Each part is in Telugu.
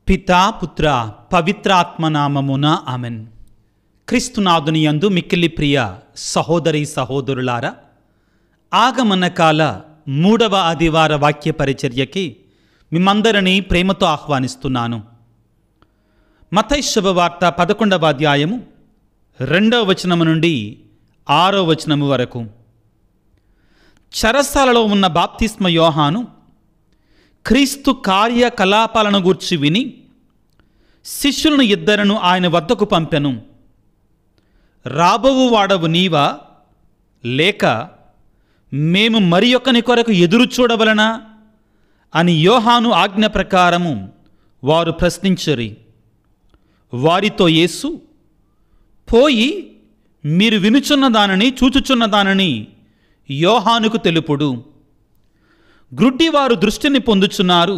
పితా పుత్ర పవిత్రాత్మనామమున ఆమెన్. క్రీస్తునాథుని యందు మిక్కిలి ప్రియ సహోదరి సహోదరులారా, ఆగమన కాల 3వ ఆదివార వాక్య పరిచర్యకి మిమ్మందరినీ ప్రేమతో ఆహ్వానిస్తున్నాను. మత్తయి శుభవార్త 11వ అధ్యాయము 2వ వచనము నుండి 6వ వచనము వరకు. చెరసాలలో ఉన్న బాప్తిస్మ యోహాను క్రీస్తు కార్యకలాపాలను గూర్చి విని శిష్యులను 2 ఆయన వద్దకు పంపెను. రాబోవు వాడవు నీవా, లేక మేము మరి ఒకని కొరకు ఎదురు చూడవలనా అని యోహాను ఆజ్ఞ ప్రకారము వారు ప్రశ్నించరి. వారితో యేసు, పోయి మీరు వినుచున్న దానిని చూచుచున్న దానిని యోహానుకు తెలుపుడు. గ్రుడ్డివారు దృష్టిని పొందుచున్నారు,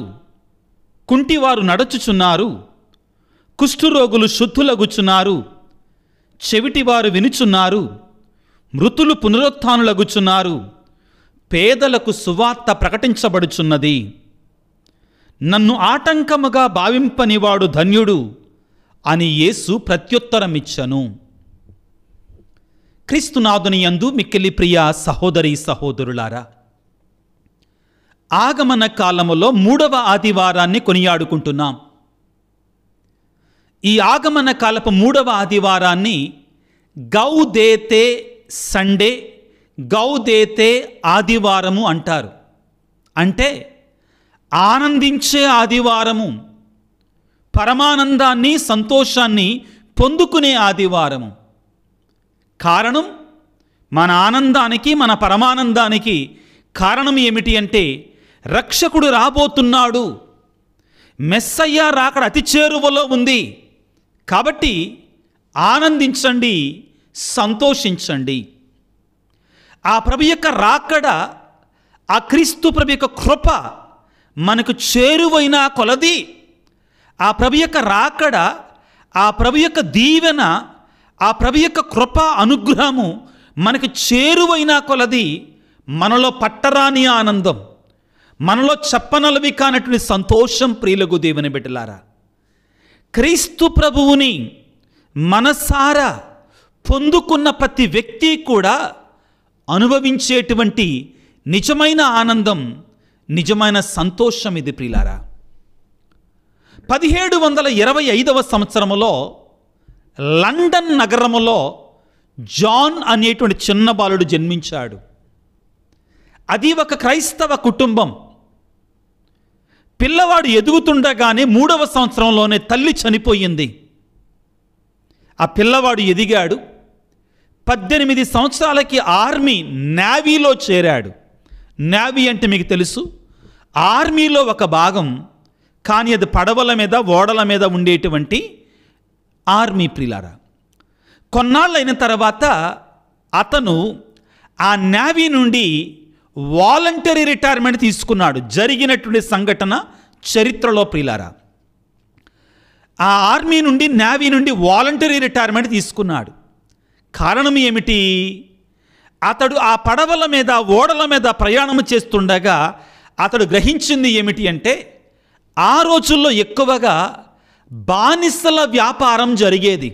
కుంటివారు నడుచుచున్నారు, కుష్ఠురోగులు శుద్ధులగుచున్నారు, చెవిటివారు వినుచున్నారు, మృతులు పునరుత్థానులగుచున్నారు, పేదలకు సువార్త ప్రకటించబడుచున్నది. నన్ను ఆటంకముగా భావింపనివాడు ధన్యుడు అని యేసు ప్రత్యుత్తరమిచ్చను. క్రీస్తునాథుని యందు మిక్కిలి ప్రియ సహోదరి సహోదరులారా, ఆగమన కాలములో 3వ ఆదివారాన్ని కొనియాడుకుంటున్నాం. ఈ ఆగమన కాలపు 3వ ఆదివారాన్ని గౌదేతే సండే, గౌదేతే ఆదివారము అంటారు. అంటే ఆనందించే ఆదివారము, పరమానందాన్ని సంతోషాన్ని పొందుకునే ఆదివారము. కారణం, మన ఆనందానికి మన పరమానందానికి కారణం ఏమిటి అంటే, రక్షకుడు రాబోతున్నాడు, మెస్సయ్య రాకడ అతి చేరువలో ఉంది. కాబట్టి ఆనందించండి, సంతోషించండి. ఆ ప్రభు యొక్క రాకడ, ఆ క్రీస్తు ప్రభు యొక్క కృప మనకు చేరువైన కొలది, ఆ ప్రభు యొక్క రాకడ, ఆ ప్రభు యొక్క దీవెన, ఆ ప్రభు యొక్క కృప అనుగ్రహము మనకు చేరువైన కొలది మనలో పట్టరాని ఆనందం, మనలో చెప్పనలవి కానటువంటి సంతోషం. ప్రియులకు దేవుని బిడ్డలారా, క్రీస్తు ప్రభువుని మనసారా పొందుకున్న ప్రతి వ్యక్తి కూడా అనుభవించేటువంటి నిజమైన ఆనందం, నిజమైన సంతోషం ఇది. ప్రియులారా, 1725వ సంవత్సరములో లండన్ నగరములో జాన్ అనేటువంటి చిన్న బాలుడు జన్మించాడు. అది ఒక క్రైస్తవ కుటుంబం. పిల్లవాడు ఎదుగుతుండగానే 3వ సంవత్సరంలోనే తల్లి చనిపోయింది. ఆ పిల్లవాడు ఎదిగాడు. 18 సంవత్సరాలకి ఆర్మీ నేవీలో చేరాడు. నేవీ అంటే మీకు తెలుసు, ఆర్మీలో ఒక భాగం, కానీ అది పడవల మీద ఓడల మీద ఉండేటువంటి ఆర్మీ. ప్రియులారా, కొన్నాళ్ళైన తర్వాత అతను ఆ నేవీ నుండి వాలంటరీ రిటైర్మెంట్ తీసుకున్నాడు. జరిగినటువంటి సంఘటన చరిత్రలో. ప్రియులారా, ఆ ఆర్మీ నుండి, నేవీ నుండి వాలంటరీ రిటైర్మెంట్ తీసుకున్నాడు. కారణం ఏమిటి? అతడు ఆ పడవల మీద ఓడల మీద ప్రయాణం చేస్తుండగా అతడు గ్రహించింది ఏమిటి అంటే, ఆ రోజుల్లో ఎక్కువగా బానిసల వ్యాపారం జరిగేది.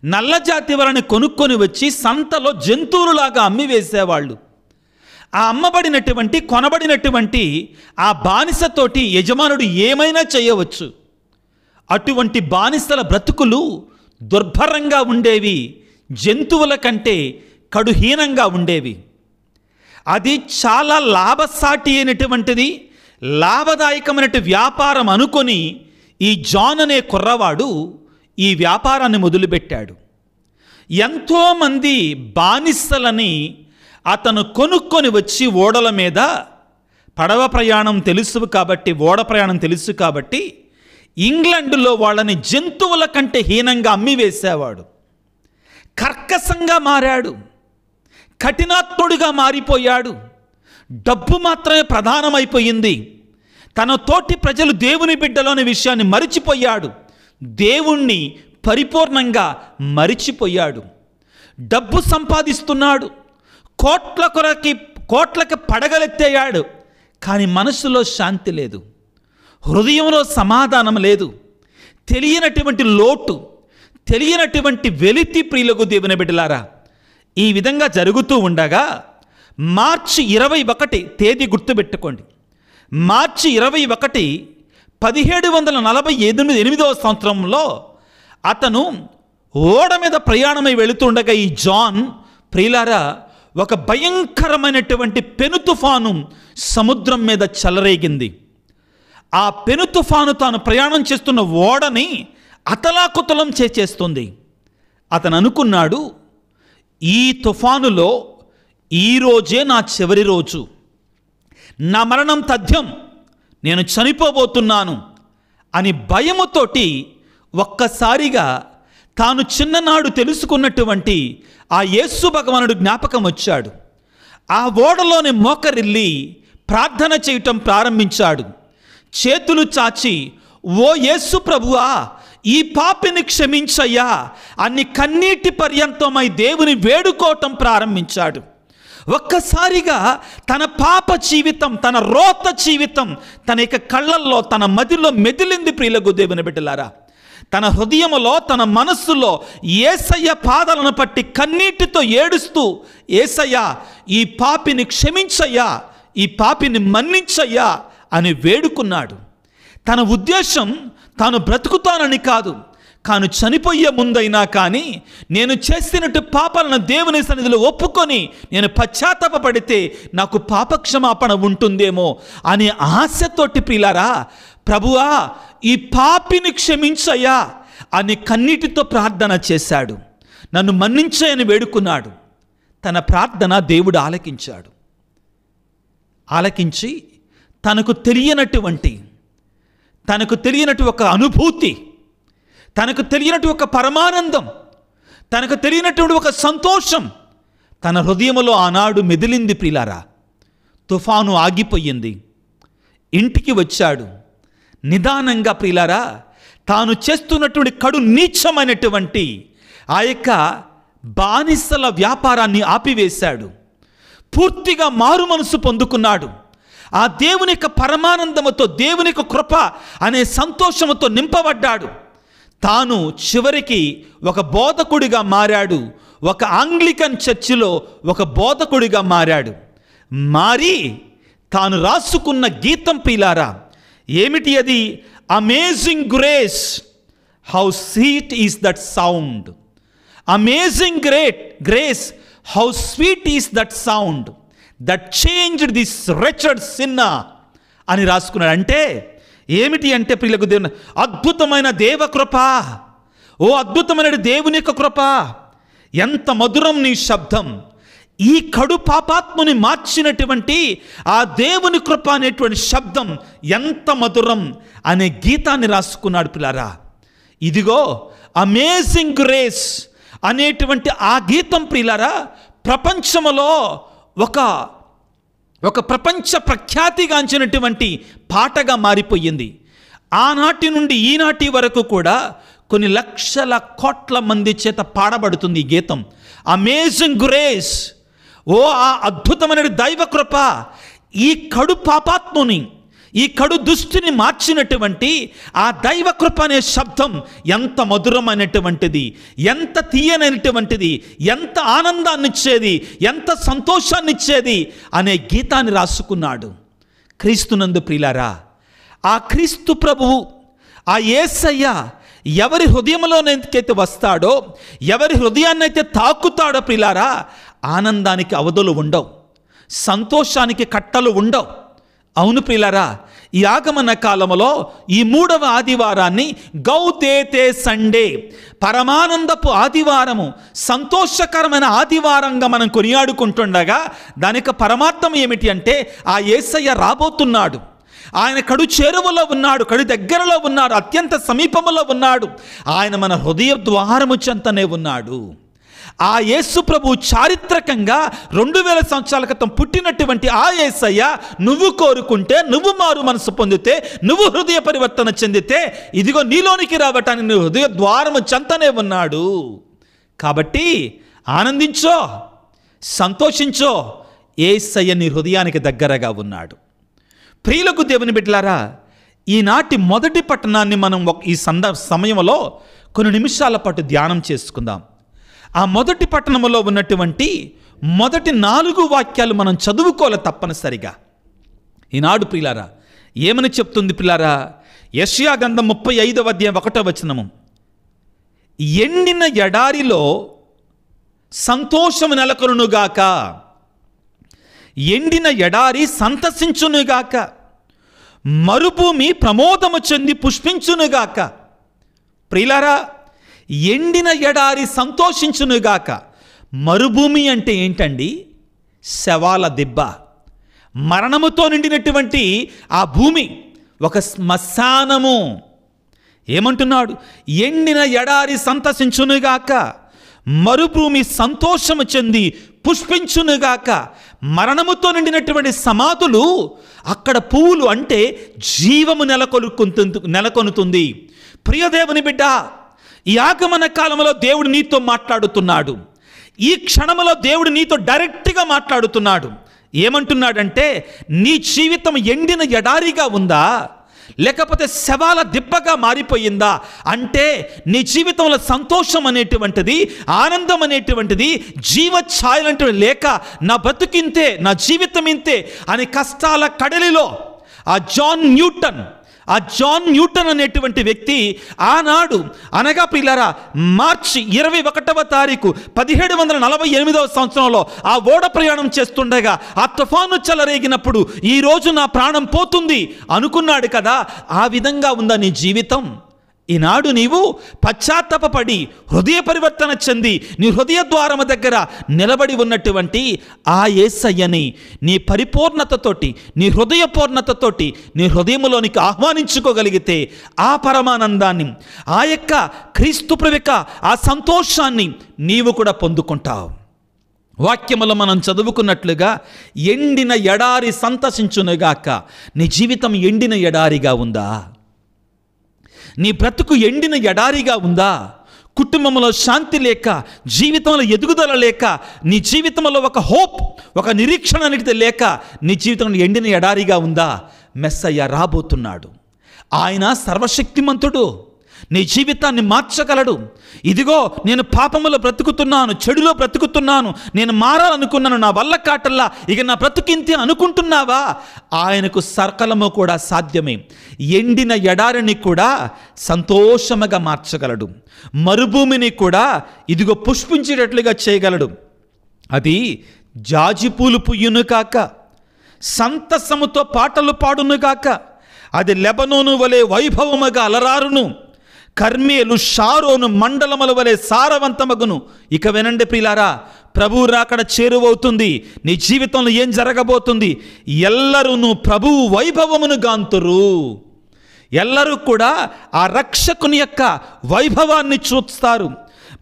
నల్లజాతి వారిని కొనుక్కొని వచ్చి సంతలో జంతువులులాగా అమ్మి వేసేవాళ్ళు. ఆ అమ్మబడినటువంటి, కొనబడినటువంటి ఆ బానిసతోటి యజమానుడు ఏమైనా చేయవచ్చు. అటువంటి బానిసల బ్రతుకులు దుర్భరంగా ఉండేవి, జంతువుల కంటే కడుహీనంగా ఉండేవి. అది చాలా లాభసాటి అయినటువంటిది, లాభదాయకమైన వ్యాపారం అనుకొని ఈ జాన్ అనే కుర్రవాడు ఈ వ్యాపారాన్ని మొదలుపెట్టాడు. ఎంతోమంది బానిసలని అతను కొనుక్కొని వచ్చి ఓడల మీద, పడవ ప్రయాణం తెలుసు కాబట్టి, ఓడ ప్రయాణం తెలుసు కాబట్టి, ఇంగ్లాండ్లో వాళ్ళని జంతువుల కంటే హీనంగా అమ్మివేసేవాడు. కర్కశంగా మారాడు, కఠినాత్ముడిగా మారిపోయాడు. డబ్బు మాత్రమే ప్రధానమైపోయింది. తన తోటి ప్రజలు దేవుని బిడ్డలోని విషయాన్ని మరిచిపోయాడు. దేవుణ్ణి పరిపూర్ణంగా మరిచిపోయాడు. డబ్బు సంపాదిస్తున్నాడు, కోట్లకి పడగలెత్తేయాడు, కానీ మనసులో శాంతి లేదు. హృదయంలో సమాధానం లేదు, తెలియనటువంటి లోటు, తెలియనటువంటి వెలితి. ప్రియులకు దేవుని బిడ్డలారా, ఈ విధంగా జరుగుతూ ఉండగా మార్చి 21 తేదీ గుర్తుపెట్టుకోండి. మార్చి 21, 1748వ సంవత్సరంలో అతను ఓడ మీద ప్రయాణమై వెళుతుండగా ఈ జాన్ ప్రియులారా ఒక భయంకరమైనటువంటి పెను తుఫాను సముద్రం మీద చెలరేగింది. ఆ పెను తుఫాను తాను ప్రయాణం చేస్తున్న ఓడని అతలాకుతలం చేస్తుంది. అతను అనుకున్నాడు, ఈ తుఫానులో ఈరోజే నా చివరి రోజు, నా మరణం తథ్యం, నేను చనిపోబోతున్నాను అని భయముతోటి ఒక్కసారిగా తాను చిన్ననాడు తెలుసుకున్నటువంటి ఆ యేసు భగవానుడు జ్ఞాపకం వచ్చాడు. ఆ ఓడలోని మోకరిల్లి ప్రార్థన చేయటం ప్రారంభించాడు. చేతులు చాచి, ఓ యేసు ప్రభువా, ఈ పాపిని క్షమించయ్యా అని కన్నీటి పర్యంతమై దేవుని వేడుకోవటం ప్రారంభించాడు. ఒక్కసారిగా తన పాప జీవితం, తన రోత జీవితం తన యొక్క కళ్ళల్లో, తన మదిలో మెదిలింది. ప్రియులకు దేవుని బిడ్డలారా, తన హృదయములో, తన మనస్సులో యేసయ్య పాదాలను పట్టి కన్నీటితో ఏడుస్తూ, యేసయ్యా ఈ పాపిని క్షమించయ్యా, ఈ పాపిని మన్నించయ్యా అని వేడుకున్నాడు. తన ఉద్దేశం తాను బ్రతుకుతానని కాదు, కాను చనిపోయే ముందైనా కానీ నేను చేసినట్టు పాపాలను దేవుని సన్నిధిలో ఒప్పుకొని నేను పశ్చాత్తాపపడితే నాకు పాపక్షమాపణ ఉంటుందేమో అనే ఆశతోటి ప్రియులారా, ప్రభువా ఈ పాపిని క్షమించయ్యా అని కన్నీటితో ప్రార్థన చేశాడు. నన్ను మన్నించని వేడుకున్నాడు. తన ప్రార్థన దేవుడు ఆలకించాడు. ఆలకించి తనకు తెలియనట్టు ఒక అనుభూతి, తనకు తెలియనట్టు ఒక పరమానందం, తనకు తెలియనటువంటి ఒక సంతోషం తన హృదయంలో ఆనాడు మెదిలింది. ప్రియులారా, తుఫాను ఆగిపోయింది. ఇంటికి వచ్చాడు. నిదానంగా ప్రియులారా తాను చేస్తున్నటువంటి కడు నీచమైనటువంటి ఆ యొక్క బానిసల వ్యాపారాన్ని ఆపివేశాడు. పూర్తిగా మారు మనసు పొందుకున్నాడు. ఆ దేవుని యొక్క పరమానందముతో, దేవుని యొక్క కృప అనే సంతోషముతో నింపబడ్డాడు. తాను చివరికి ఒక బోధకుడిగా మారాడు. ఒక ఆంగ్లికన్ చర్చిలో ఒక బోధకుడిగా మారాడు. మారి తాను రాసుకున్న గీతం ప్రియులారా ఏమిటి అది? Amazing Grace, how sweet is that sound. Amazing Grace, how sweet is that sound that changed this wretched sinner అని రాసుకున్నాడు. అంటే ఏమిటి అంటే ప్రియులకు దేవుని అద్భుతమైన దేవకృప, ఓ అద్భుతమైన దేవుని యొక్క కృప, ఎంత మధురం నీ శబ్దం. ఈ కడు పాపాత్ముని మార్చినటువంటి ఆ దేవుని కృప అనేటువంటి శబ్దం ఎంత మధురం అనే గీతాన్ని రాసుకున్నాడు. పిల్లారా, ఇదిగో అమేజింగ్ గ్రేస్ అనేటువంటి ఆ గీతం ప్రియులారా ప్రపంచములో ఒక ప్రపంచ ప్రఖ్యాతిగాంచినటువంటి పాటగా మారిపోయింది. ఆనాటి నుండి ఈనాటి వరకు కూడా కొన్ని లక్షల కోట్ల మంది చేత పాడబడుతుంది ఈ గీతం. అమేజింగ్ గ్రేస్, ఓ ఆ అద్భుతమైన దైవకృప, ఈ కడు పాపాత్ముని, ఈ కడు దుష్టిని మార్చినటువంటి ఆ దైవకృప అనే శబ్దం ఎంత మధురమైనటువంటిది, ఎంత తీయనైనటువంటిది, ఎంత ఆనందాన్నిచ్చేది, ఎంత సంతోషాన్నిచ్చేది అనే గీతాన్ని రాసుకున్నాడు. క్రీస్తునందు ప్రియులారా, ఆ క్రీస్తు ప్రభువు, ఆ యేసయ్య ఎవరి హృదయంలోనైతే వస్తాడో, ఎవరి హృదయాన్నైతే తాకుతాడో ప్రియులారా, ఆనందానికి అవధులు ఉండవు, సంతోషానికి కట్టలు ఉండవు. అవును ప్రియులారా, ఈ ఆగమన కాలంలో ఈ 3వ ఆదివారాన్ని గౌదేతే సండే, పరమానందపు ఆదివారము, సంతోషకరమైన ఆదివారంగా మనం కొనియాడుకుంటుండగా దానికి పరమార్థం ఏమిటి అంటే ఆ యేసయ్య రాబోతున్నాడు. ఆయన కడు చేరువలో ఉన్నాడు, కడు దగ్గరలో ఉన్నాడు, అత్యంత సమీపంలో ఉన్నాడు. ఆయన మన హృదయ ద్వారము చెంతనే ఉన్నాడు. ఆ యేసు ప్రభు చారిత్రకంగా 2000 సంవత్సరాల క్రితం పుట్టినటువంటి ఆ యేసయ్య నువ్వు కోరుకుంటే, నువ్వు మారు మనసు పొందితే, నువ్వు హృదయ పరివర్తన చెందితే ఇదిగో నీలోనికి రావటానికి నీ హృదయ ద్వారము చెంతనే ఉన్నాడు. కాబట్టి ఆనందించో, సంతోషించో, యేసయ్య నీ హృదయానికి దగ్గరగా ఉన్నాడు. ప్రియులకు దేవుని బిడ్డలారా, ఈనాటి మొదటి పట్టణాన్ని మనం ఈ సమయంలో కొన్ని నిమిషాల పాటు ధ్యానం చేసుకుందాం. ఆ మొదటి పట్టణంలో ఉన్నటువంటి మొదటి 4 వాక్యాలు మనం చదువుకోవాలి తప్పనిసరిగా. ఈనాడు ప్రియులారా ఏమని చెప్తుంది ప్రియులారా? యెషయా గ్రంథం 35వ అధ్యాయం 1వ వచనము, ఎండిన ఎడారిలో సంతోషము నెలకొనుగాక, ఎండిన ఎడారి సంతసించునుగాక, మరుభూమి ప్రమోదము చెంది పుష్పించునుగాక. ప్రియులారా, ఎండిన ఎడారి సంతోషించునుగాక. మరుభూమి అంటే ఏంటండి? శవాల దిబ్బ, మరణముతో నిండినటువంటి ఆ భూమి, ఒక శ్మశానము. ఏమంటున్నాడు? ఎండిన ఎడారి సంతసించునుగాక, మరుభూమి సంతోషము చెంది పుష్పించునుగాక. మరణముతో నిండినటువంటి సమాధులు, అక్కడ పువ్వులు అంటే జీవము నెలకొనుతుంది. ప్రియదేవుని బిడ్డ, ఈ ఆగమన కాలంలో దేవుడు నీతో మాట్లాడుతున్నాడు. ఈ క్షణంలో దేవుడు నీతో డైరెక్ట్గా మాట్లాడుతున్నాడు. ఏమంటున్నాడంటే, నీ జీవితం ఎండిన ఎడారిగా ఉందా, లేకపోతే శవాల దిబ్బగా మారిపోయిందా? అంటే నీ జీవితంలో సంతోషం అనేటువంటిది, ఆనందం అనేటువంటిది, జీవఛాయలంటే లేక నా బతుకింతే, నా జీవితం ఇంతే అని కష్టాల కడలిలో ఆ జాన్ న్యూటన్ అనేటువంటి వ్యక్తి ఆనాడు, అనగా ప్రియులారా మార్చి 21వ తారీఖు 1748వ సంవత్సరంలో ఆ ఓడ ప్రయాణం చేస్తుండగా ఆ తుఫాను చెలరేగినప్పుడు ఈరోజు నా ప్రాణం పోతుంది అనుకున్నాడు కదా. ఆ విధంగా ఉందా నీ జీవితం? ఈనాడు నీవు పశ్చాత్తాపపడి హృదయ పరివర్తన చెంది నీ హృదయ ద్వారము దగ్గర నిలబడి ఉన్నటువంటి ఆ యేసయ్యని నీ పరిపూర్ణతతోటి, నీ హృదయ పూర్ణతతోటి నీ హృదయములోనికి ఆహ్వానించుకోగలిగితే ఆ పరమానందాన్ని, ఆ యొక్క క్రీస్తు ప్రభువుక ఆ సంతోషాన్ని నీవు కూడా పొందుకుంటావు. వాక్యములో మనం చదువుకున్నట్లుగా ఎండిన ఎడారి సంతసించునుగాక. నీ జీవితం ఎండిన ఎడారిగా ఉందా? నీ బ్రతుకు ఎండిన ఎడారిగా ఉందా? కుటుంబంలో శాంతి లేక, జీవితంలో ఎదుగుదల లేక, నీ జీవితంలో ఒక హోప్, ఒక నిరీక్షణ అనేది లేక నీ జీవితంలో ఎండిన ఎడారిగా ఉందా? మెస్సయ్య రాబోతున్నాడు. ఆయన సర్వశక్తిమంతుడు, నీ జీవితాన్ని మార్చగలడు. ఇదిగో నేను పాపములో బ్రతుకుతున్నాను, చెడులో బ్రతుకుతున్నాను, నేను మారాలనుకున్నాను, నా వల్ల కాటల్లా, ఇక నా బ్రతుకింతే అనుకుంటున్నావా? ఆయనకు సకలము కూడా సాధ్యమే. ఎండిన ఎడారిని కూడా సంతోషముగా మార్చగలడు, మరుభూమిని కూడా ఇదిగో పుష్పించేటట్లుగా చేయగలడు. అది జాజిపూలు పుయ్యును కాక, సంతసముతో పాటలు పాడును కాక, అది లెబనోను వలె వైభవముగా అలరారును, కర్మేలు షారోను మండలముల వలె సారవంతమగును. ఇక వినండి ప్రియులారా, ప్రభువు రాకడ చేరువవుతుంది. నీ జీవితంలో ఏం జరగబోతుంది? ఎల్లరూ ప్రభువు వైభవమును గాంతురు. ఎల్లరూ కూడా ఆ రక్షకుని యొక్క వైభవాన్ని చూస్తారు,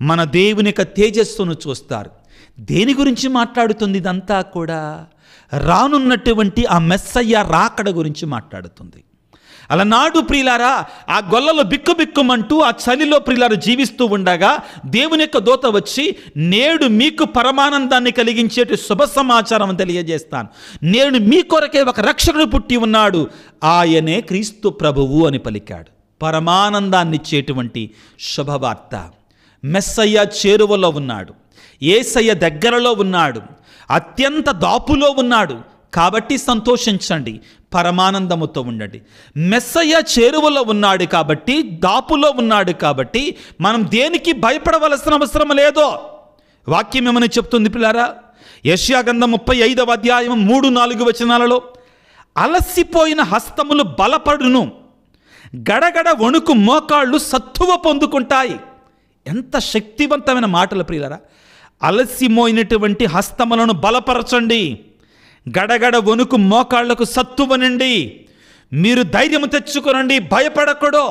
మన దేవుని యొక్క తేజస్సును చూస్తారు. దేని గురించి మాట్లాడుతుంది ఇదంతా కూడా? రానున్నటువంటి ఆ మెస్సయ్య రాకడ గురించి మాట్లాడుతుంది. అలనాడు ప్రియులారా ఆ గొల్లలో బిక్కుబిక్కుమంటూ ఆ చలిలో ప్రియులారు జీవిస్తూ ఉండగా దేవుని యొక్క దూత వచ్చి, నేడు మీకు పరమానందాన్ని కలిగించేటి శుభ సమాచారం తెలియజేస్తాను. నేడు మీ కొరకే ఒక రక్షకుడు పుట్టి ఉన్నాడు, ఆయనే క్రీస్తు ప్రభువు అని పలికాడు. పరమానందాన్ని ఇచ్చేటువంటి శుభవార్త. మెస్సయ్య చేరువలో ఉన్నాడు, యేసయ్య దగ్గరలో ఉన్నాడు, అత్యంత దాపులో ఉన్నాడు. కాబట్టి సంతోషించండి, పరమానందముతో ఉండండి. మెస్సయ్య చేరువలో ఉన్నాడు కాబట్టి, దాపులో ఉన్నాడు కాబట్టి మనం దేనికి భయపడవలసిన అవసరం లేదో. వాక్యం ఏమని చెప్తుంది పిల్లారా? యెషయా గ్రంథం 35వ అధ్యాయం 3-4 వచనాలలో, అలసిపోయిన హస్తములు బలపడును, గడగడ వణుకు మోకాళ్ళు సత్తువ పొందుకుంటాయి. ఎంత శక్తివంతమైన మాటలు ప్రియులారా! అలసిపోయినటువంటి హస్తములను బలపరచండి, గడగడ వణుకు మోకాళ్లకు సత్తువనండి, మీరు ధైర్యం తెచ్చుకోనండి, భయపడకూడో.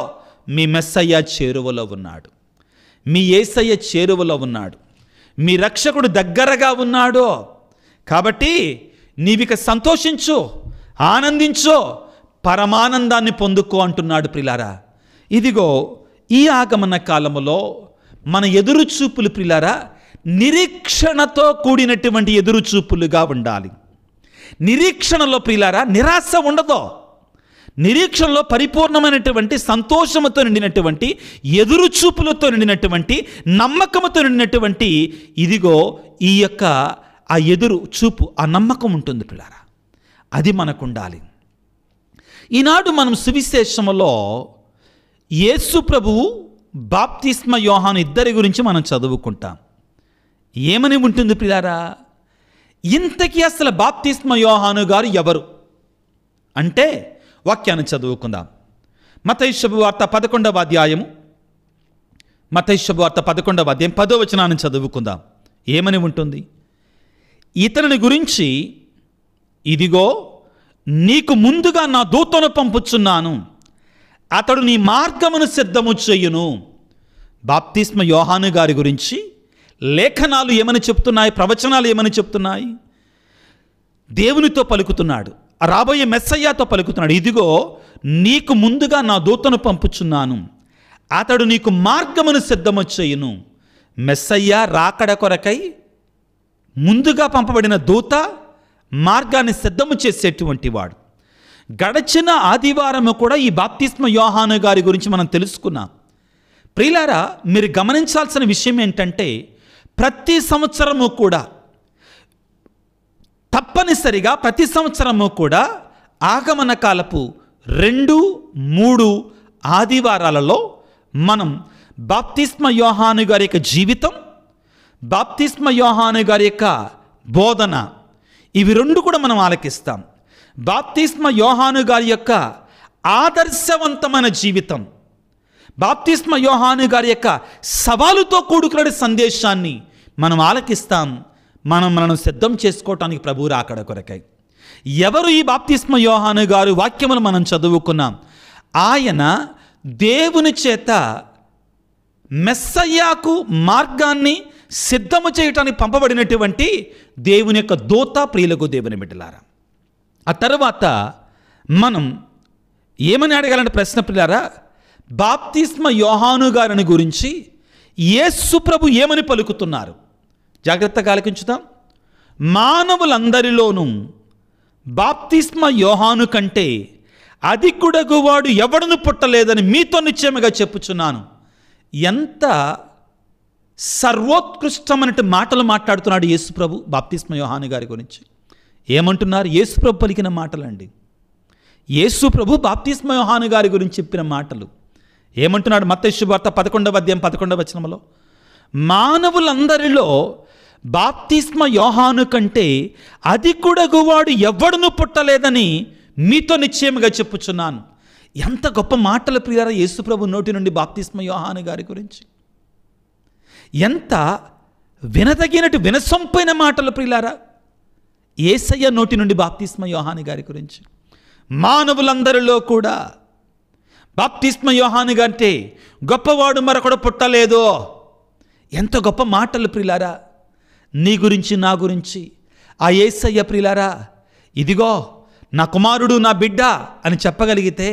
మీ మెస్సయ్య చేరువలో ఉన్నాడు, మీ యేసయ్య చేరువలో ఉన్నాడు, మీ రక్షకుడు దగ్గరగా ఉన్నాడు. కాబట్టి నీవిక సంతోషించు, ఆనందించు, పరమానందాన్ని పొందుకో అంటున్నాడు ప్రిలారా. ఇదిగో ఈ ఆగమన కాలములో మన ఎదురుచూపులు ప్రిలారా నిరీక్షణతో కూడినటువంటి ఎదురుచూపులుగా ఉండాలి. నిరీక్షణలో ప్రియులారా నిరాశ ఉండదు. నిరీక్షణలో పరిపూర్ణమైనటువంటి సంతోషముతో నిండినటువంటి, ఎదురుచూపులతో నిండినటువంటి, నమ్మకముతో నిండినటువంటి, ఇదిగో ఈ యొక్క ఆ ఎదురు చూపు, ఆ నమ్మకం ఉంటుంది పిల్లారా. అది మనకు ఉండాలి. ఈనాడు మనం సువిశేషములో యేసు ప్రభువు, బాప్తిస్మ యోహాను ఇద్దరి గురించి మనం చదువుకుంటాం. ఏమని ఉంటుంది పిల్లారా? ఇంతకీ అసలు బాప్తిస్మ యోహాను గారు ఎవరు అంటే వాక్యాన్ని చదువుకుందాం. మత్తయి శుభవార్త 11వ అధ్యాయము, మత్తయి శుభవార్త 11వ అధ్యాయం 10వ వచనాన్ని చదువుకుందాం. ఏమని ఉంటుంది? ఇతని గురించి, ఇదిగో నీకు ముందుగా నా దూతను పంపుచున్నాను, అతడు నీ మార్గమును సిద్ధము చేయును. బాప్తిస్మ యోహాను గారి గురించి లేఖనాలు ఏమని చెప్తున్నాయి? ప్రవచనాలు ఏమని చెప్తున్నాయి? దేవునితో పలుకుతున్నాడు, రాబోయే మెస్సయ్యాతో పలుకుతున్నాడు. ఇదిగో నీకు ముందుగా నా దూతను పంపుచున్నాను, అతడు నీకు మార్గమును సిద్ధము చేయును. మెస్సయ్య రాకడ కొరకై ముందుగా పంపబడిన దూత మార్గాన్ని సిద్ధము చేసేటువంటి వాడు. గడచిన ఆదివారము కూడా ఈ బాప్తిస్మ యోహాను గారి గురించి మనం తెలుసుకున్నాం. ప్రియులారా, మీరు గమనించాల్సిన విషయం ఏంటంటే, ప్రతి సంవత్సరము కూడా, తప్పనిసరిగా ప్రతి సంవత్సరము కూడా ఆగమన కాలపు 2-3 ఆదివారాలలో మనం బాప్తిస్మ యోహాను గారి యొక్క జీవితం, బాప్తిస్మ యోహాను గారి యొక్క బోధన, ఇవి 2 కూడా మనం ఆలకిస్తాం. బాప్తిస్మ యోహాను గారి యొక్క ఆదర్శవంతమైన జీవితం, బాప్తిస్మ యోహాను గారి యొక్క సవాలుతో కూడుకున్న సందేశాన్ని మనం ఆలకిస్తాం. మనం సిద్ధం చేసుకోవటానికి ప్రభువు రాకడ కొరకై. ఎవరు ఈ బాప్తిస్మ యోహాను గారు? వాక్యములు మనం చదువుకున్నాం. ఆయన దేవుని చేత మెస్సయ్యాకు మార్గాన్ని సిద్ధము చేయటానికి పంపబడినటువంటి దేవుని యొక్క దూత. ప్రియులకు దేవుని బిడ్డలారా, ఆ తర్వాత మనం ఏమని అడగాలంటే ప్రశ్న, పిల్లారా, బాప్తిస్మ యోహాను గారిని గురించి యేసు ప్రభు ఏమని పలుకుతున్నారు? జాగ్రత్తగా ఆలకించుదాం. మానవులందరిలోనూ బాప్తిస్మ యోహాను కంటే అధికుడగు వాడు ఎవడును పుట్టలేదని మీతో నిశ్చయముగా చెప్పుచున్నాను. ఎంత సర్వోత్కృష్టమైన మాటలు మాట్లాడుతున్నాడు యేసు ప్రభు బాప్తిస్మ యోహాను గారి గురించి. ఏమంటున్నారు? యేసు ప్రభు పలికిన మాటలండి. యేసు ప్రభు బాప్తిస్మ యోహాను గారి గురించి చెప్పిన మాటలు ఏమంటున్నాడు? మత్తయి శుభవార్త 11వ అధ్యాయం 11వ వచనంలో, మానవులందరిలో బాప్తిస్మ యోహాను కంటే అధికుడగు వాడు ఎవడును పుట్టలేదని మీతో నిశ్చయముగా చెప్పుచున్నాను. ఎంత గొప్ప మాటలు ప్రియులారా యేసు ప్రభు నోటి నుండి బాప్తిస్మ యోహాను గారి గురించి. ఎంత వినదగినట్టు వినసొంపైన మాటలు ప్రియులారా యేసయ్య నోటి నుండి బాప్తిస్మ యోహాను గారి గురించి. మానవులందరిలో కూడా బాప్తిస్మ యోహాను కంటే గొప్పవాడు మరొకడు పుట్టలేదో. ఎంత గొప్ప మాటలు ప్రియులారా నీ గురించి, నా గురించి. ఆ యేసయ్య ప్రియులారా, ఇదిగో నా కుమారుడు, నా బిడ్డ అని చెప్పగలిగితే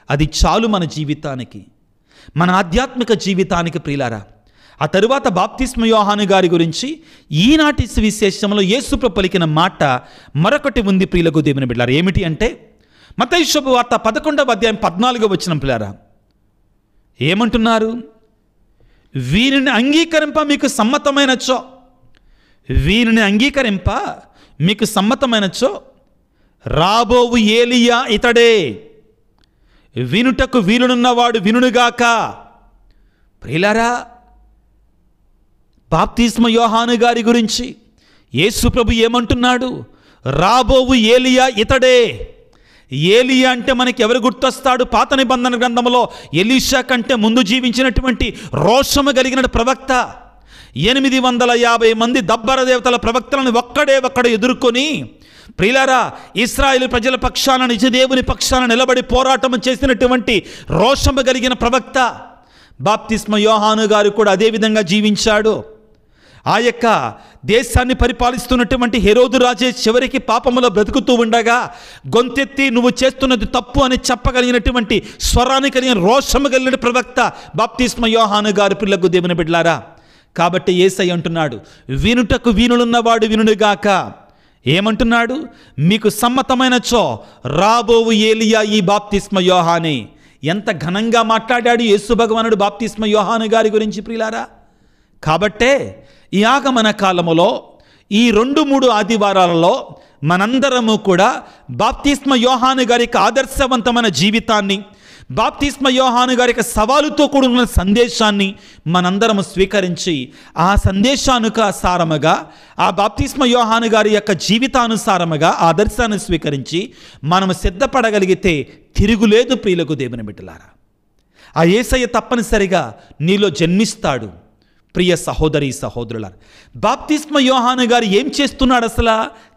అది చాలు మన జీవితానికి, మన ఆధ్యాత్మిక జీవితానికి ప్రియులారా. ఆ తరువాత బాప్తిస్మ యోహాను గారి గురించి ఈనాటి సువిశేషంలో యేసు ప్రభు పలికిన మాట మరొకటి ఉంది ప్రియులకు దేవుని బిడ్డలారా. ఏమిటి అంటే మత్తయి శుభవార్త 11వ అధ్యాయం 14వ వచనం ప్రియులారా. ఏమంటున్నారు? వీరిని అంగీకరింప మీకు సమ్మతమైనచో, వీరిని అంగీకరింప మీకు సమ్మతమైనచో రాబోవు ఏలియా ఇతడే, వినుటకు వీలునున్నవాడు వినుగాక. ప్రియులారా, బాప్తిస్మ యోహాను గారి గురించి యేసు ప్రభు ఏమంటున్నాడు? రాబోవు ఏలియా ఇతడే. ఏలియా అంటే మనకి ఎవరు గుర్తొస్తాడు? పాత నిబంధన గ్రంథంలో ఎలీషా కంటే ముందు జీవించినటువంటి రోషము కలిగిన ప్రవక్త. 850 మంది దబ్బర దేవతల ప్రవక్తలను ఒక్కడే ఎదుర్కొని ప్రియులారా ఇశ్రాయేలు ప్రజల పక్షాన, నిజదేవుని పక్షాన నిలబడి పోరాటం చేసినటువంటి రోషము కలిగిన ప్రవక్త. బాప్తిస్మ యోహాను గారు కూడా అదేవిధంగా జీవించాడు. ఆ యొక్క దేశాన్ని పరిపాలిస్తున్నటువంటి హెరోదు రాజే చివరికి పాపములో బ్రతుకుతూ ఉండగా గొంతెత్తి నువ్వు చేస్తున్నది తప్పు అని చెప్పగలిగినటువంటి స్వరాన్ని కలిగిన రోషము కలిగిన ప్రవక్త బాప్తిస్మ యోహాను గారు. పిల్లకు దేవుని బిడ్డలారా, కాబట్టి యేసయ్య అంటున్నాడు, వినుటకు వీనులున్నవాడు వినుగాక. ఏమంటున్నాడు? మీకు సమ్మతమైనచో రాబోవు ఏలియా ఈ బాప్తిస్మ యోహానే. ఎంత ఘనంగా మాట్లాడాడు యేసు భగవానుడు బాప్తిస్మ యోహాను గారి గురించి ప్రియులారా. కాబట్టే ఈ ఆగమన కాలములో ఈ 2-3 ఆదివారాలలో మనందరము కూడా బాప్తిస్మ యోహాను గారికి ఆదర్శవంతమైన జీవితాన్ని, బాప్తిస్మ యోహాను గారి యొక్క సవాలుతో కూడిన సందేశాన్ని మనందరము స్వీకరించి ఆ సందేశానుసారముగా, ఆ బాప్తిస్మ యోహాను గారి యొక్క జీవితానుసారముగా ఆదర్శాన్ని స్వీకరించి మనము సిద్ధపడగలిగితే తిరుగులేదు ప్రియులకు దేవుని బిడ్డలారా. ఆ యేసయ్య తప్పనిసరిగా నీలో జన్మిస్తాడు. ప్రియ సహోదరి సహోదరులారా, బాప్తిస్మ యోహాను గారు ఏం చేస్తున్నాడు అసలు?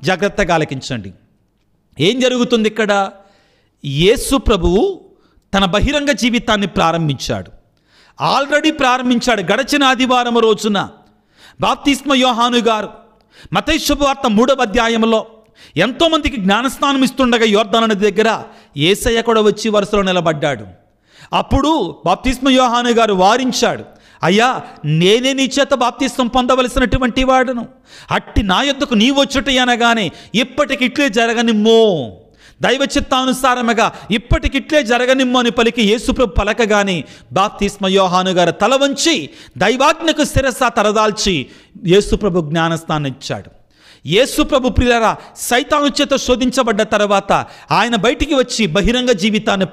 జాగ్రత్తగా ఆలకించండి. ఏం జరుగుతుంది ఇక్కడ? యేసు ప్రభువు తన బహిరంగ జీవితాన్ని ఆల్రెడీ ప్రారంభించాడు. గడచిన ఆదివారం రోజున బాప్తిస్మ యోహాను గారు మత్తయి శుభవార్త 3వ అధ్యాయంలో ఎంతోమందికి జ్ఞానస్నానం ఇస్తుండగా యోర్దాను నది దగ్గర యేసయ్య కూడా వచ్చి వరుసలో నిలబడ్డాడు. అప్పుడు బాప్తిస్మ యోహాను గారు వారించాడు, అయ్యా నేనే నీ చేత బాప్తిస్మం పొందవలసినటువంటి వాడును, అట్టి నా యొద్దకు నీ వచ్చుట అనగానే ఇప్పటికిట్లే జరగనిమ్మో, దైవ చిత్తానుసారముగా ఇప్పటికిట్లే జరగనిమ్మో అని పలికి యేసుప్రభు పలకగానే బాప్తిస్మ యోహాను గారు తల వంచి దైవాజ్ఞకు శిరస్సు తలదాల్చి యేసుప్రభు జ్ఞానస్నానం ఇచ్చాడు. యేసుప్రభు ప్రియులారా సైతాను చేత శోధించబడ్డ తర్వాత ఆయన బయటికి వచ్చి బహిరంగ జీవితాన్ని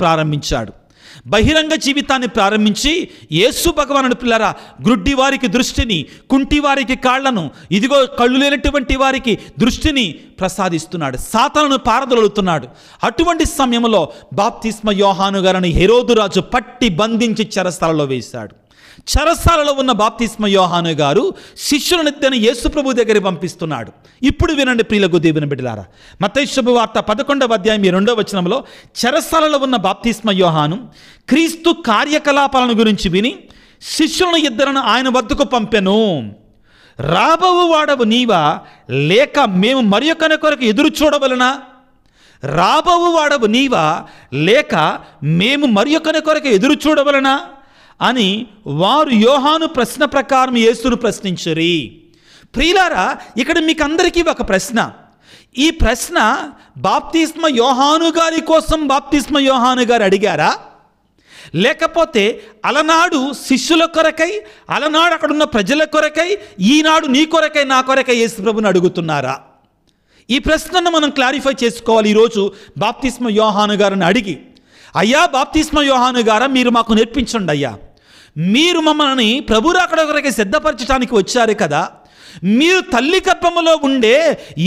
ప్రారంభించి యేసు భగవానుడు పిల్లరా గ్రుడ్డి వారికి దృష్టిని, కుంటి వారికి కాళ్లను, ఇదిగో కళ్ళు లేనటువంటి వారికి దృష్టిని ప్రసాదిస్తున్నాడు, సాతానును పారదొలుతున్నాడు. అటువంటి సమయంలో బాప్తిస్మ యోహాను గారిని హెరోదు రాజు పట్టి బంధించి చెరసాలలో వేశాడు. చెరసాలలో ఉన్న బాప్తిస్మ యోహాను గారు శిష్యులనిద్దరిని యేసు ప్రభు దగ్గర పంపిస్తున్నాడు. ఇప్పుడు వినండి ప్రియులకు దేవుని బిడ్డలారా, మత్తయి శుభవార్త 11వ అధ్యాయం 2వ వచనంలో చెరసాలలో ఉన్న బాప్తిస్మ యోహాను క్రీస్తు కార్యకలాపాలను గురించి విని శిష్యులను ఇద్దరును ఆయన వద్దకు పంపెను. రాబోవు వాడవు నీవా, లేక మేము మరి ఒకని కొరకు ఎదురు చూడవలనా? రాబోవు వాడవు నీవా, లేక మేము మరి ఒకని కొరకు ఎదురు చూడవలనా అని వారు యోహాను ప్రశ్న ప్రకారం యేసును ప్రశ్నించరి. ప్రియులారా, ఇక్కడ మీకు అందరికీ ఒక ప్రశ్న. ఈ ప్రశ్న బాప్తిస్మ యోహాను గారి కోసం బాప్తిస్మ యోహాను గారు అడిగారా, లేకపోతే అలనాడు శిష్యుల కొరకై, అలనాడు అక్కడున్న ప్రజల కొరకై, ఈనాడు నీ కొరకై నా కొరకై యేసు ప్రభుని అడుగుతున్నారా? ఈ ప్రశ్నను మనం క్లారిఫై చేసుకోవాలి. ఈరోజు బాప్తిస్మ యోహాను గారిని అడిగి, అయ్యా బాప్తిస్మ యోహాను గారా మీరు మాకు నేర్పించండి అయ్యా, మీరు మమ్మల్ని ప్రభు రాకడ కొరకై సిద్ధపరచడానికి వచ్చారు కదా, మీరు తల్లి గర్భములో ఉండే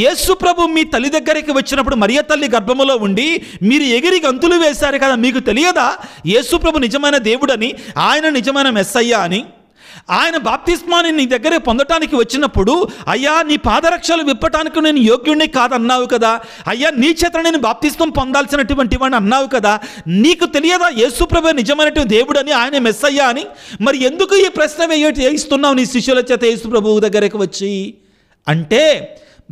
యేసు ప్రభు మీ తల్లి దగ్గరికి వచ్చినప్పుడు మరియ తల్లి గర్భములో ఉండి మీరు ఎగిరి గంతులు వేశారు కదా, మీకు తెలియదా యేసు ప్రభు నిజమైన దేవుడని, ఆయన నిజమైన మెస్సయ్య అని? ఆయన బాప్తిస్మాన్ని నీ దగ్గర పొందటానికి వచ్చినప్పుడు అయ్యా నీ పాదరక్షలు విప్పటానికి నేను యోగ్యుడిని కాదన్నావు కదా, అయ్యా నీ చేత నేను బాప్తిస్మం పొందాల్సినటువంటి వాడిని అన్నావు కదా, నీకు తెలియదా యేసు ప్రభు నిజమైనటువంటి దేవుడని, ఆయన మెస్సయ్య అని? మరి ఎందుకు ఈ ప్రశ్న వేయిస్తున్నావు నీ శిష్యుల చేత యేసు ప్రభువు దగ్గరకు వచ్చి అంటే?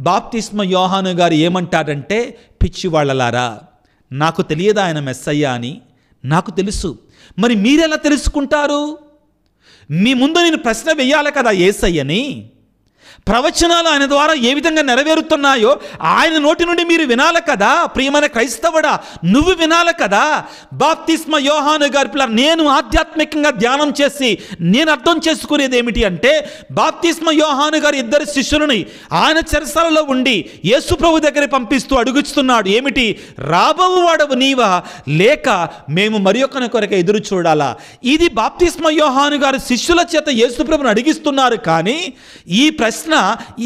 బాప్తిస్మ యోహాను గారు ఏమంటాడంటే, పిచ్చివాళ్ళలారా, నాకు తెలియదా ఆయన మెస్సయ్య అని? నాకు తెలుసు, మరి మీరెలా తెలుసుకుంటారు? మీ ముందు నేను ప్రశ్న వెయ్యాలి కదా యేసయ్యని. ప్రవచనాలు ఆయన ద్వారా ఏ విధంగా నెరవేరుతున్నాయో ఆయన నోటి నుండి మీరు వినాలి కదా. ప్రియమైన క్రైస్తవుడా, నువ్వు వినాలి కదా. బాప్తిస్మ యోహాను గారి పిల్లలు నేను ఆధ్యాత్మికంగా ధ్యానం చేసి నేను అర్థం చేసుకునేది ఏమిటి అంటే, బాప్తిస్మ యోహాను గారి ఇద్దరు శిష్యులని ఆయన చెరసాలలో ఉండి యేసు ప్రభు దగ్గర పంపిస్తూ అడుగుతున్నాడు, ఏమిటి? రాబోవు వాడవు నీవా, లేక మేము మరి ఒకరి కొరకు ఎదురు చూడాలా? ఇది బాప్తిస్మ యోహాను గారి శిష్యుల చేత యేసు ప్రభుని అడిగిస్తున్నారు. కానీ ఈ ప్రశ్న,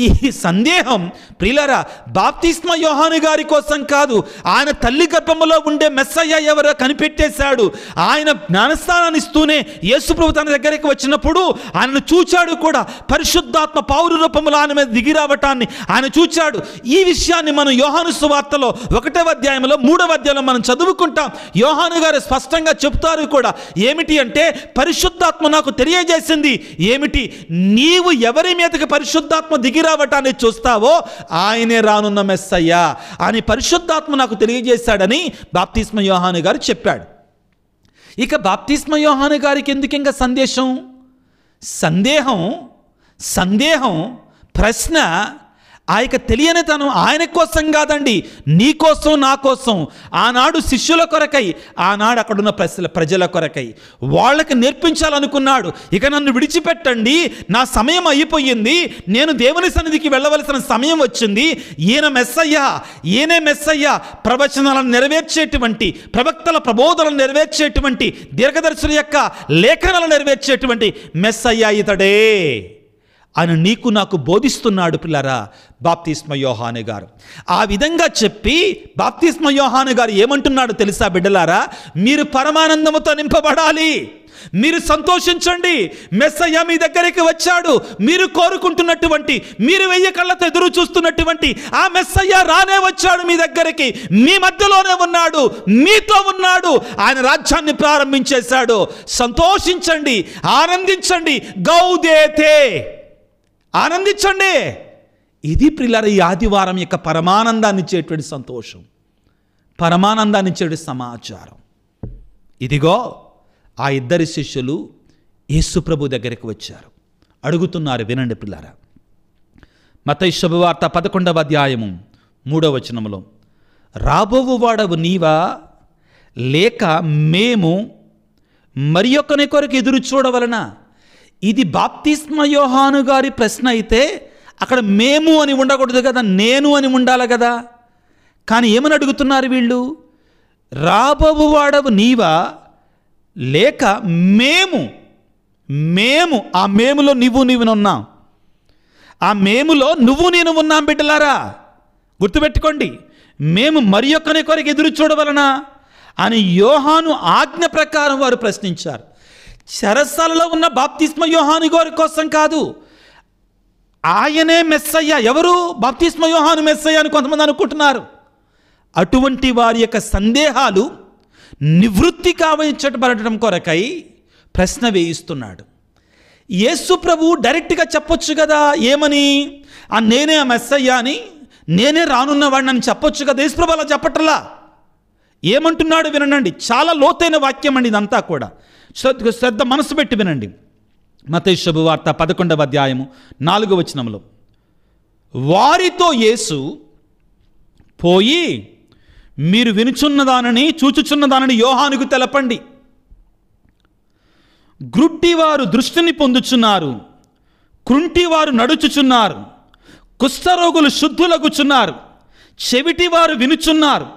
ఈ సందేహం ప్రియులారా బాప్తిస్మ యోహాను గారి కోసం కాదు, ఆయన తల్లి గర్భములో ఉండే మెస్సయ్య ఎవరో కనిపెట్టేశాడు. ఆయన జ్ఞానస్నానాన్ని ఇస్తూనే యేసు ప్రభు తన దగ్గరికి వచ్చినప్పుడు ఆయనను చూచాడు కూడా, పరిశుద్ధాత్మ పౌరు రూపంలో ఆయన మీద దిగి రావటాన్ని ఆయన చూచాడు. ఈ విషయాన్ని మనం యోహాను సువార్తలో 1వ అధ్యాయంలో 3వ అధ్యాయంలో మనం చదువుకుంటాం. యోహాను గారు స్పష్టంగా చెప్తారు కూడా, ఏమిటి అంటే పరిశుద్ధాత్మ నాకు తెలియజేసింది ఏమిటి, నీవు ఎవరి మీదకి పరిశుద్ధాత్మ దిగి రావటాన్ని చూస్తావో ఆయనే రానున్న మెస్సయ్య అని పరిశుద్ధాత్మ నాకు తెలియజేశాడని బాప్తిస్మ యోహాను గారు చెప్పాడు. ఇక బాప్తిస్మ యోహాను గారికి ఎందుకు ఇంకా సందేహం, ప్రశ్న ఆ యొక్క తెలియనితనం ఆయన కోసం కాదండి, నీ కోసం నా కోసం. ఆనాడు శిష్యుల కొరకై, ఆనాడు అక్కడున్న ప్రజల కొరకై వాళ్ళకి నేర్పించాలనుకున్నాడు. ఇక నన్ను విడిచిపెట్టండి, నా సమయం అయిపోయింది, నేను దేవుని సన్నిధికి వెళ్ళవలసిన సమయం వచ్చింది. ఈయన మెస్సయ్య, ఈయనే మెస్సయ్య, ప్రవచనాలను నెరవేర్చేటువంటి, ప్రవక్తల ప్రబోధనలు నెరవేర్చేటువంటి, దీర్ఘదర్శుల యొక్క లేఖనాలను నెరవేర్చేటువంటి మెస్సయ్య ఇతడే అని నీకు నాకు బోధిస్తున్నాడు పిల్లరా బాప్తిస్మ యోహాను గారు. ఆ విధంగా చెప్పి బాప్తిస్మ యోహాను గారు ఏమంటున్నాడు తెలుసా బిడ్డలారా? మీరు పరమానందముతో నింపబడాలి, మీరు సంతోషించండి, మెస్సయ్య మీ దగ్గరికి వచ్చాడు. మీరు కోరుకుంటున్నటువంటి, మీరు 1000 కళ్ళతో ఎదురు చూస్తున్నటువంటి ఆ మెస్సయ్య రానే వచ్చాడు మీ దగ్గరికి, మీ మధ్యలోనే ఉన్నాడు, మీతో ఉన్నాడు. ఆయన రాజ్యాన్ని ప్రారంభించేశాడు. సంతోషించండి, ఆనందించండి, గౌదేతే, ఆనందించండి. ఇది ప్రియులారా ఈ ఆదివారం యొక్క పరమానందాన్ని ఇచ్చేటువంటి సంతోషం, పరమానందాన్ని ఇచ్చేటువంటి సమాచారం. ఇదిగో ఆ 2 శిష్యులు యేసు ప్రభు దగ్గరికి వచ్చారు, అడుగుతున్నారు. వినండి పిల్లారా, మత్తయి శుభవార్త 11వ అధ్యాయము 3వ వచనములో, రాబోవు వాడవు నీవా, లేక మేము మరి ఒక్కని కొరకు ఎదురు చూడవలనా? ఇది బాప్తిస్మ యోహాను గారి ప్రశ్న అయితే అక్కడ మేము అని ఉండకూడదు కదా, నేను అని ఉండాలి కదా. కానీ ఏమని అడుగుతున్నారు వీళ్ళు? రాబోవు వాడవు నీవా, లేక మేము ఆ మేములో నేను ఉన్నాం, ఆ మేములో నేను ఉన్నాం బిడ్డలారా. గుర్తుపెట్టుకోండి, మేము మరి ఒక్కని కొరకు ఎదురు చూడవలనా అని యోహాను ఆజ్ఞ ప్రకారం వారు ప్రశ్నించారు. చెరసాలలో ఉన్న బాప్తిస్మ యోహాను గారి కోసం కాదు, ఆయనే మెస్సయ్య. ఎవరు? బాప్తిస్మ యోహాను మెస్సయ్య అని కొంతమంది అనుకుంటున్నారు. అటువంటి వారి యొక్క సందేహాలు నివృత్తి కావించబడటం కొరకై ప్రశ్న వేయిస్తున్నాడు. యేసు ప్రభు డైరెక్ట్గా చెప్పొచ్చు కదా, ఏమని? నేనే ఆ మెస్సయ్య అని, నేనే రానున్నవాడిని అని చెప్పొచ్చు కదా. యేసు ప్రభు అలా చెప్పట్లా. ఏమంటున్నాడు వినండి, చాలా లోతైన వాక్యం అండి ఇదంతా కూడా. శ్రద్ధ మనసు పెట్టి వినండి. మత్తయి శుభవార్త 11వ అధ్యాయము 4వ వచనములో, వారితో యేసు పోయి మీరు వినుచున్నదానని చూచుచున్నదానని యోహానుకు తెలపండి. గ్రుడ్డివారు దృష్టిని పొందుచున్నారు, కుంటివారు నడుచుచున్నారు, కుష్ఠరోగులు శుద్ధులగుచున్నారు, చెవిటివారు వినుచున్నారు,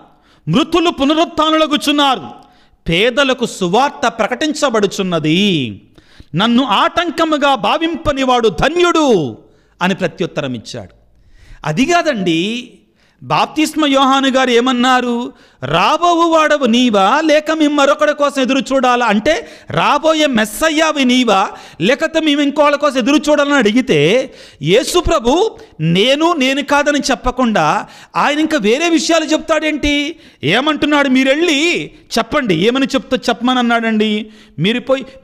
మృతులు పునరుత్థానులగుచున్నారు, పేదలకు సువార్త ప్రకటించబడుచున్నది, నన్ను ఆటంకముగా భావింపనివాడు ధన్యుడు అని ప్రత్యుత్తరం ఇచ్చాడు. అది కాదండి, బాప్తిస్మ యోహాను గారు ఏమన్నారు? రాబోవు వాడవు నీవా, లేక మేము మరొకడి కోసం ఎదురు చూడాలా? అంటే రాబోయే మెస్సయ్యావి నీవా, లేకపోతే మేము ఇంకోళ్ళ కోసం ఎదురు చూడాలని అడిగితే యేసు ప్రభు నేను కాదని చెప్పకుండా ఆయన ఇంకా వేరే విషయాలు చెప్తాడేంటి? ఏమంటున్నాడు? మీరు వెళ్ళి చెప్పండి. ఏమని చెప్పమని అన్నాడండి?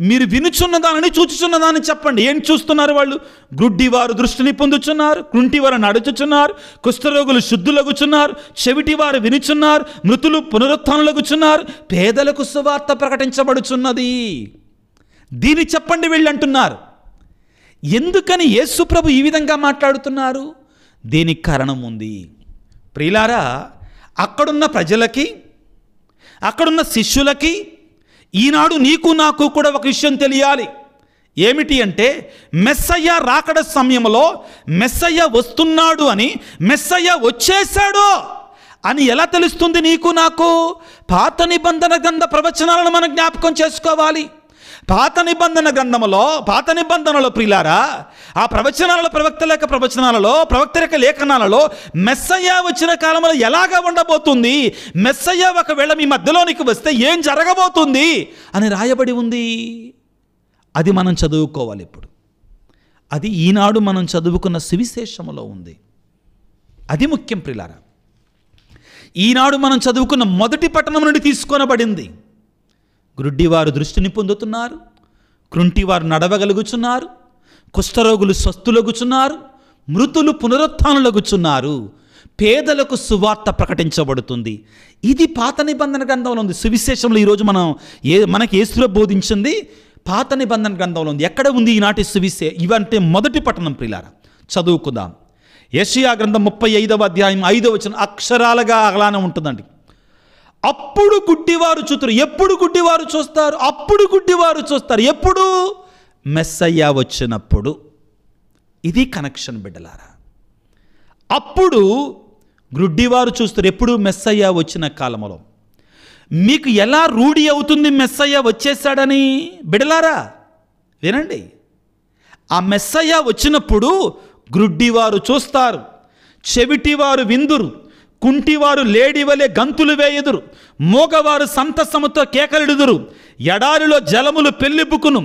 మీరు వినుచున్నదానని చూచుచున్నదానని చెప్పండి. ఏం చూస్తున్నారు వాళ్ళు? గుడ్డివారు దృష్టిని పొందుచున్నారు, కుంటివారు నడుచుచున్నారు, కుష్ఠరోగులు శుద్ధులగుచున్నారు, చెవిటివారు వినుచున్నారు, మృతులు పునరుత్థానులగుచున్నారు, పేదలకు సువార్త ప్రకటించబడుచున్నది. దీన్ని చెప్పండి వీళ్ళు అంటున్నారు. ఎందుకని యేసు ప్రభు ఈ విధంగా మాట్లాడుతున్నారు? దీనికి కారణం ఉంది ప్రియులారా. అక్కడున్న ప్రజలకి, అక్కడున్న శిష్యులకి ఈనాడు నీకు నాకు కూడా ఒక విషయం తెలియాలి. ఏమిటి అంటే, మెస్సయ్య రాకడ సమయంలో మెస్సయ్య వస్తున్నాడు అని, మెస్సయ్య వచ్చేశాడు అని ఎలా తెలుస్తుంది నీకు నాకు? పాత నిబంధన గ్రంథ ప్రవచనాలను మనం జ్ఞాపకం చేసుకోవాలి. పాత నిబంధనలో ప్రియులారా, ఆ ప్రవచనాలలో, ప్రవక్త యొక్క లేఖనాలలో మెస్సయ్య వచ్చిన కాలంలో ఎలాగా ఉండబోతుంది, మెస్సయ్య ఒకవేళ మీ మధ్యలోనికి వస్తే ఏం జరగబోతుంది అని రాయబడి ఉంది. అది మనం చదువుకోవాలి. ఇప్పుడు అది ఈనాడు మనం చదువుకున్న సువిశేషములో ఉంది. అది ముఖ్యం ప్రియులారా. ఈనాడు మనం చదువుకున్న మొదటి పట్టణం నుండి తీసుకొనబడింది. గుడ్డివారు దృష్టిని పొందుతున్నారు, కుంటివారు నడవగలుగుచున్నారు, కుష్ఠరోగులు స్వస్థులగుచున్నారు, మృతులు పునరుత్థానులగుచున్నారు, పేదలకు సువార్త ప్రకటించబడుతుంది. ఇది పాత నిబంధన గ్రంథంలో ఉంది. సువిశేషంలో ఈరోజు మనకి యేసు బోధించింది పాత నిబంధన గ్రంథంలో ఉంది. ఎక్కడ ఉంది ఈనాటి ఇవంటే మొదటి పట్టణం ప్రియులారా. చదువుకుందాం. యెషయా గ్రంథం 35వ అధ్యాయం 5వ వచనం అక్షరాలుగా అలానే ఉంటుందండి. అప్పుడు గుడ్డివారు చూస్తారు. ఎప్పుడు గుడ్డివారు చూస్తారు? అప్పుడు గుడ్డివారు చూస్తారు. ఎప్పుడు? మెస్సయ్య వచ్చినప్పుడు. ఇది కనెక్షన్ బిడ్డలారా. అప్పుడు గుడ్డివారు చూస్తారు. ఎప్పుడు? మెస్సయ్య వచ్చిన కాలంలో. మీకు ఎలా రూఢి అవుతుంది మెస్సయ్య వచ్చేసాడని బిడ్డలారా? వినండి. ఆ మెస్సయ్య వచ్చినప్పుడు గ్రుడ్డివారు చూస్తారు, చెవిటివారు విందురు, కుంటివారు లేడివలే గంతులు వేయుదురు, మోగవారు సంతసముతో కేకలిడుదురు, ఎడారిలో జలములు పెళ్ళిబుకును,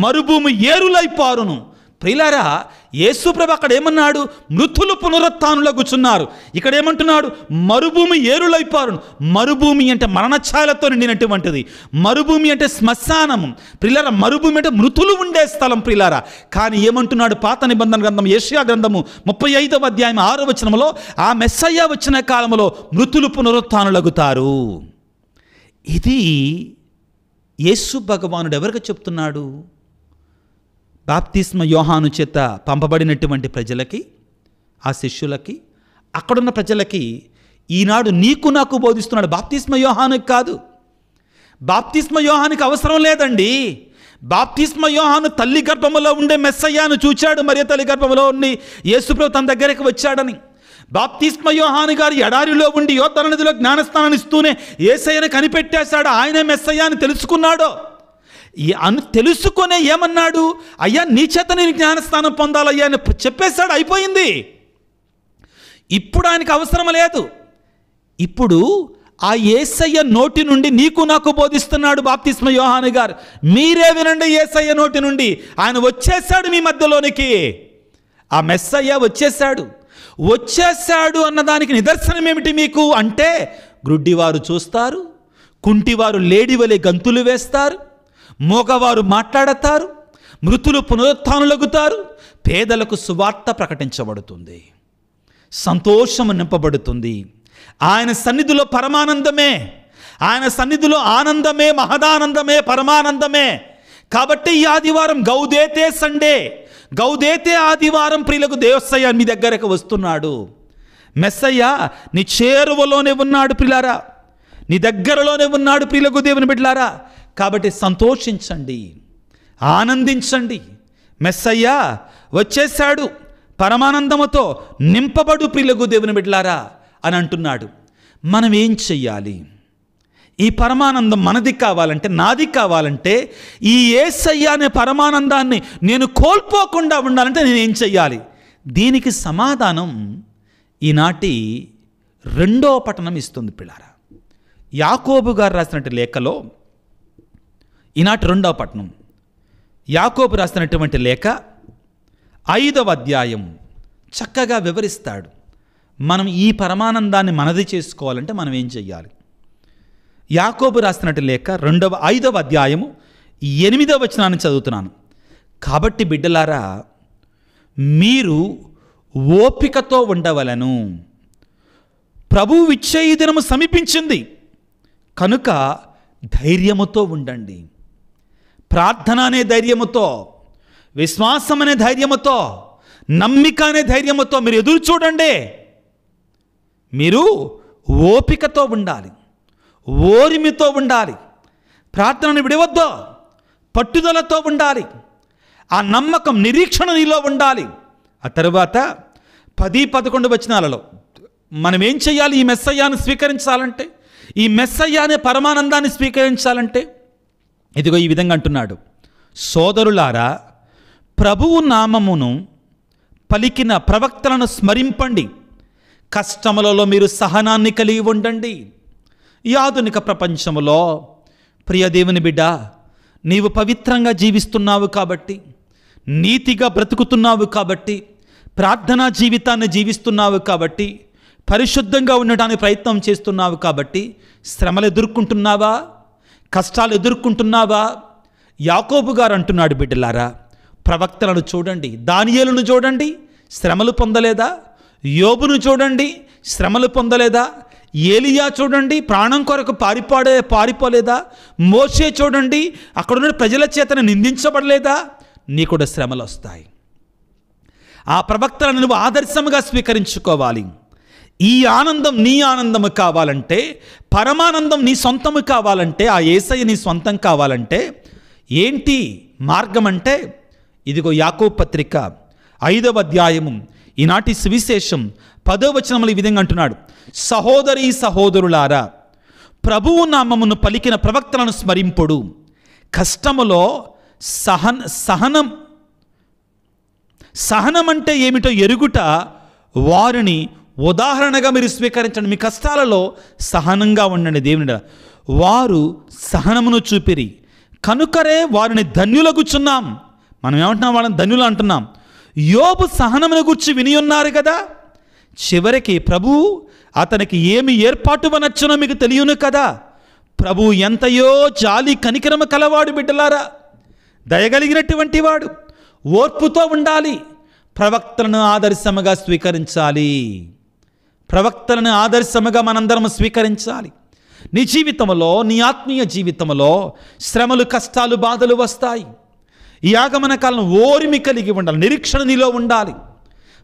మరుభూమి ఏరులైపారును. ప్రియులారా, యేసుప్రభు అక్కడ ఏమన్నాడు? మృతులు పునరుత్థానులగుచున్నారు. ఇక్కడ ఏమంటున్నాడు? మరుభూమి ఏరులైపారును. మరుభూమి అంటే మరణఛాయలతో నిండినటువంటిది. మరుభూమి అంటే శ్మశానము. ప్రియులారా, మరుభూమి అంటే మృతులు ఉండే స్థలం. ప్రియులారా, కానీ ఏమంటున్నాడు? పాత నిబంధన గ్రంథం యెషయా గ్రంథము 35వ అధ్యాయం 6వ వచనంలో ఆ మెస్సయ్య వచ్చిన కాలంలో మృతులు పునరుత్థానులగుతారు. ఇది యేసు భగవానుడు ఎవరికి చెప్తున్నాడు? బాప్తిస్మ యోహాను చేత పంపబడినటువంటి ప్రజలకి, ఆ శిష్యులకి, అక్కడున్న ప్రజలకి ఈనాడు నీకు నాకు బోధిస్తున్నాడు. బాప్తిస్మ యోహానుకి కాదు. బాప్తిస్మ యోహానికి అవసరం లేదండి. బాప్తిస్మ యోహాను తల్లి గర్భములో ఉండే మెస్సయ్యను చూచాడు. మరియ తల్లి గర్భంలో ఉండి యేసుప్రభు తన దగ్గరికి వచ్చాడని. బాప్తిస్మ యోహాను గారు ఎడారిలో ఉండి యోర్దాను నదిలో జ్ఞానస్నానాన్ని ఇస్తూనే యేసయ్యను కనిపెట్టేశాడు. ఆయనే మెస్సయ్య అని తెలుసుకున్నాడు. తెలుసుకునే ఏమన్నాడు? అయ్యా, నీ చేత నేను జ్ఞానస్నానం పొందాలయ్యా అని చెప్పేశాడు. అయిపోయింది. ఇప్పుడు ఆయనకు అవసరం లేదు. ఇప్పుడు ఆ యేసయ్య నోటి నుండి నీకు నాకు బోధిస్తున్నాడు బాప్తిస్మ యోహాను గారు. మీరే వినండి. యేసయ్య నోటి నుండి ఆయన వచ్చేసాడు మీ మధ్యలోనికి. ఆ మెస్సయ్య వచ్చేసాడు అన్నదానికి నిదర్శనం ఏమిటి మీకు అంటే, గ్రుడ్డివారు చూస్తారు, కుంటివారు లేడివలే గంతులు వేస్తారు, మోగవారు మాట్లాడతారు, మృతులు పునరుత్థానులగుతారు, పేదలకు సువార్త ప్రకటించబడుతుంది, సంతోషము నింపబడుతుంది. ఆయన సన్నిధిలో పరమానందమే, ఆయన సన్నిధిలో ఆనందమే, మహదానందమే, పరమానందమే. కాబట్టి ఈ ఆదివారం గౌదేతే సండే, గౌదేతే ఆదివారం ప్రియులకు దేవసయ్య మీ దగ్గరకు వస్తున్నాడు. మెస్సయ్య నీ చేరువలోనే ఉన్నాడు ప్రియులారా, నీ దగ్గరలోనే ఉన్నాడు ప్రియులకు దేవుని బిడ్డలారా. కాబట్టి సంతోషించండి, ఆనందించండి. మెస్సయ్య వచ్చేసాడు, పరమానందముతో నింపబడు ప్రియులకు దేవుని బిడ్డలారా అని అంటున్నాడు. మనం ఏం చెయ్యాలి? ఈ పరమానందం మనది కావాలంటే, నాది కావాలంటే, ఈ యేసయ్య అనే పరమానందాన్ని నేను కోల్పోకుండా ఉండాలంటే నేనేం చెయ్యాలి? దీనికి సమాధానం ఈనాటి 2వ పట్టణం ఇస్తుంది పిల్లారా. యాకోబు గారు రాసినటువంటి లేఖలో, ఈనాటి 2వ పట్టణం యాకోబు రాసినటువంటి లేఖ 5వ అధ్యాయం చక్కగా వివరిస్తాడు. మనం ఈ పరమానందాన్ని మనది చేసుకోవాలంటే మనం ఏం చెయ్యాలి? యాకోబు రాసినట్టు లేఖ 5వ అధ్యాయము 8వ వచనాన్ని చదువుతున్నాను. కాబట్టి బిడ్డలారా, మీరు ఓపికతో ఉండవలను, ప్రభువు విచ్చేయి దినము సమీపించింది కనుక ధైర్యముతో ఉండండి. ప్రార్థన అనే ధైర్యముతో, విశ్వాసం అనే ధైర్యముతో, నమ్మిక అనే ధైర్యముతో మీరు ఎదురు చూడండి. మీరు ఓపికతో ఉండాలి, ఓరిమితో ఉండాలి, ప్రార్థనను విడవద్దు, పట్టుదలతో ఉండాలి, ఆ నమ్మకం, నిరీక్షణ నీలో ఉండాలి. ఆ తరువాత 10-11 వచనాలలో మనం ఏం చేయాలి? ఈ మెస్సయ్యాను స్వీకరించాలంటే, ఈ మెస్సయ్య అనే పరమానందాన్ని స్వీకరించాలంటే ఇదిగో ఈ విధంగా అంటున్నాడు. సోదరులారా, ప్రభువు నామమును పలికిన ప్రవక్తలను స్మరింపండి, కష్టములలో మీరు సహనాన్ని కలిగి ఉండండి. ఈ ఆధునిక ప్రపంచంలో ప్రియ దేవుని బిడ్డ, నీవు పవిత్రంగా జీవిస్తున్నావు కాబట్టి, నీతిగా బ్రతుకుతున్నావు కాబట్టి, ప్రార్థనా జీవితాన్ని జీవిస్తున్నావు కాబట్టి, పరిశుద్ధంగా ఉండడానికి ప్రయత్నం చేస్తున్నావు కాబట్టి, శ్రమలు ఎదుర్కొంటున్నావా? కష్టాలు ఎదుర్కొంటున్నావా? యాకోబు గారు అంటున్నాడు, బిడ్డలారా, ప్రవక్తలను చూడండి, దానియేలును చూడండి, శ్రమలు పొందలేదా? యోబును చూడండి, శ్రమలు పొందలేదా? ఏలియా చూడండి, ప్రాణం కొరకు పారిపోలేదా? మోషే చూడండి, అక్కడున్న ప్రజల చేతను నిందించబడలేదా? నీ కూడా శ్రమలు వస్తాయి. ఆ ప్రవక్తలను నువ్వు ఆదర్శముగా స్వీకరించుకోవాలి. ఈ ఆనందం నీ ఆనందము కావాలంటే, పరమానందం నీ సొంతము కావాలంటే, ఆ యేసయ్య నీ సొంతం కావాలంటే ఏంటి మార్గం అంటే, ఇదిగో యాకోబు పత్రిక 5వ అధ్యాయము ఈనాటి సువిశేషం 10వ వచనములు ఈ విధంగా అంటున్నాడు, సహోదరీ సహోదరులారా, ప్రభువు నామమును పలికిన ప్రవక్తలను స్మరింపుడు. కష్టములో సహనం అంటే ఏమిటో ఎరుగుట వారిని ఉదాహరణగా మీరు స్వీకరించండి. మీ కష్టాలలో సహనంగా ఉండండి. దేవుని వారు సహనమును చూపిరి కనుకరే వారిని ధన్యులగుచున్నాం. మనం ఏమంటున్నాం? వాళ్ళని ధన్యులు అంటున్నాం. యోబు సహనమును గురించి విని ఉన్నారు కదా. చివరికి ప్రభువు అతనికి ఏమి ఏర్పాటు వనొచ్చునో మీకు తెలియను కదా. ప్రభువు ఎంతయో జాలి కనికరము కలవాడు. బిడ్డలారా, దయగలిగినటువంటి వాడు. ఓర్పుతో ఉండాలి. ప్రవక్తలను ఆదర్శముగా స్వీకరించాలి. ప్రవక్తలను ఆదర్శముగా మనందరం స్వీకరించాలి. నీ జీవితంలో, నీ ఆత్మీయ జీవితంలో శ్రమలు, కష్టాలు, బాధలు వస్తాయి. ఈ ఆగమన కాలం ఓర్మి కలిగి ఉండాలి. నిరీక్షణ నీలో ఉండాలి.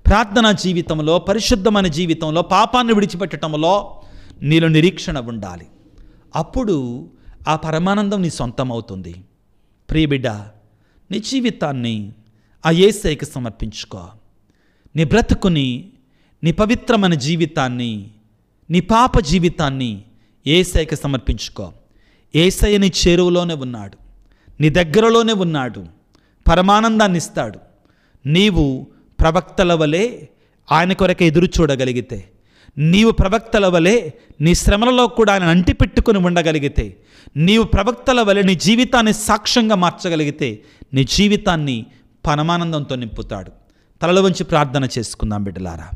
ప్రార్థనా జీవితంలో, పరిశుద్ధమైన జీవితంలో, పాపాన్ని విడిచిపెట్టడంలో నీలో నిరీక్షణ ఉండాలి. అప్పుడు ఆ పరమానందం నీ సొంతం అవుతుంది. ప్రియబిడ్డ, నీ జీవితాన్ని ఆ యేసయ్యకి సమర్పించుకో. నీ బ్రతుకుని, నీ పవిత్రమైన జీవితాన్ని, నీ పాప జీవితాన్ని యేసయ్యకి సమర్పించుకో. యేసయ్య నీ చేరువలోనే ఉన్నాడు, నీ దగ్గరలోనే ఉన్నాడు. పరమానందాన్ని ఇస్తాడు. నీవు ప్రవక్తల వలె ఆయన కొరకు ఎదురు చూడగలిగితే, నీవు ప్రవక్తల వలె నీ శ్రమలలో కూడా ఆయన అంటిపెట్టుకుని ఉండగలిగితే, నీవు ప్రవక్తల వలె నీ జీవితాన్ని సాక్ష్యంగా మార్చగలిగితే, నీ జీవితాన్ని పరమానందంతో నింపుతాడు. తలల వంచి ప్రార్థన చేసుకుందాం బిడ్డలారా.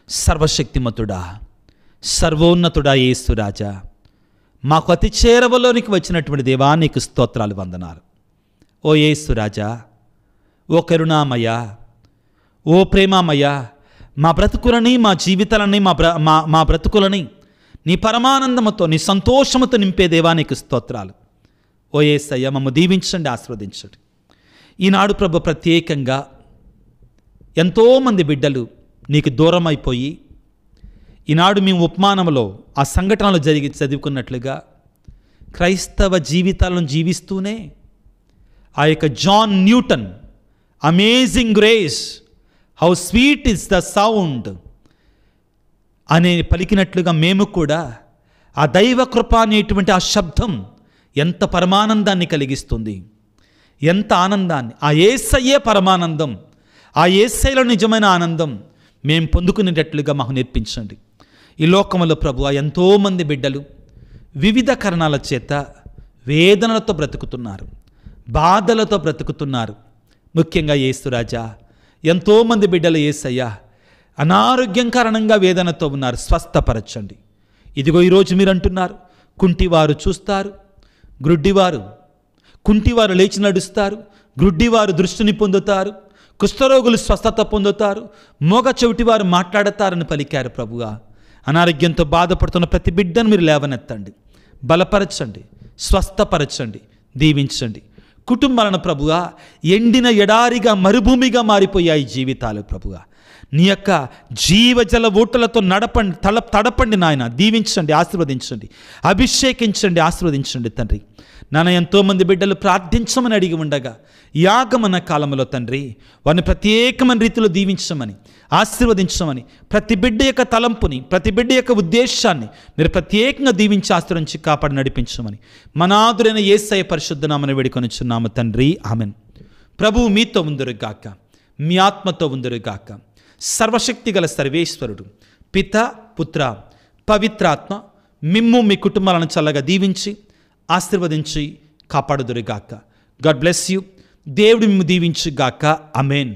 సర్వశక్తిమంతుడా, సర్వోన్నతుడా యేసు రాజా, మాకు అతి చేరవలోనికి వచ్చినటువంటి దేవా, నీకు స్తోత్రాలు, వందనాలు. ఓ యేసు రాజా, ఓ కరుణామయ, ఓ ప్రేమామయ, మా బ్రతుకులని, మా జీవితాలని, మా బ్రతుకులని నీ పరమానందముతో, నీ సంతోషముతో నింపే దేవా, నీకు స్తోత్రాలు. ఓ యేసయ్య, మమ్మ దీవించండి, ఆశీర్వదించండి. ఈనాడు ప్రభు ప్రత్యేకంగా ఎంతోమంది బిడ్డలు నీకు దూరం అయిపోయి, ఈనాడు మేము ఉపమానంలో ఆ సంఘటనలు జరిగి చదువుకున్నట్లుగా క్రైస్తవ జీవితాలను జీవిస్తూనే ఆ యొక్క John Newton Amazing Grace, how sweet is the sound అనే పలికినట్లుగా మేము కూడా ఆ దైవ కృప అనేటువంటి ఆ శబ్దం ఎంత పరమానందాన్ని కలిగిస్తుంది, ఎంత ఆనందాన్ని. ఆ యేసయ్యే పరమానందం, ఆ యేసయ్యలో నిజమైన ఆనందం మేము పొందుకునేటట్లుగా మాకు నేర్పించండి. ఈ లోకంలో ప్రభువా, ఎంతోమంది బిడ్డలు వివిధ కారణాల చేత వేదనలతో బ్రతుకుతున్నారు, బాధలతో బ్రతుకుతున్నారు. ముఖ్యంగా యేసురాజా, ఎంతోమంది బిడ్డలు యేసయ్యా అనారోగ్యం కారణంగా వేదనతో ఉన్నారు. స్వస్థపరచండి. ఇదిగో ఈరోజు మీరు అంటున్నారు, కుంటివారు చూస్తారు, కుంటివారు లేచి నడుస్తారు, గ్రుడ్డివారు దృష్టిని పొందుతారు, కుష్ఠరోగులు స్వస్థత పొందుతారు, మోగ చెవిటివారు మాట్లాడతారని పలికారు. ప్రభువా, అనారోగ్యంతో బాధపడుతున్న ప్రతి బిడ్డను మీరు లేవనెత్తండి, బలపరచండి, స్వస్థపరచండి, దీవించండి. కుటుంబాలను ప్రభువా, ఎండిన ఎడారిగా, మరుభూమిగా మారిపోయాయి జీవితాలు. ప్రభువా, నీ యొక్క జీవజల ఊటలతో తడపండి నాయన. దీవించండి, ఆశీర్వదించండి, అభిషేకించండి, ఆశీర్వదించండి తండ్రి. నాన్న, ఎంతోమంది బిడ్డలు ప్రార్థించమని అడిగి ఉండగా యాగమన కాలంలో తండ్రి వారిని ప్రత్యేకమైన రీతిలో దీవించమని, ఆశీర్వదించమని, ప్రతి బిడ్డ యొక్క తలంపుని, ప్రతి బిడ్డ యొక్క ఉద్దేశాన్ని మీరు ప్రత్యేకంగా దీవించి ఆశీర్వదించి కాపాడి నడిపించమని మనాదురైన యేసయ్య పరిశుద్ధ నామమున వేడుకొనుచున్నాము తండ్రి, ఆమెన్. ప్రభువు మీతో ఉందురుగాక, మీ ఆత్మతో ఉందురుగాక. సర్వశక్తి గల సర్వేశ్వరుడు పిత, పుత్ర, పవిత్రాత్మ మిమ్ము మీ కుటుంబాలను చల్లగా దీవించి ఆశీర్వదించి కాపాడుదురుగాక. God bless you. దేవుడు మిమ్ము దీవించుగాక. ఆమేన్.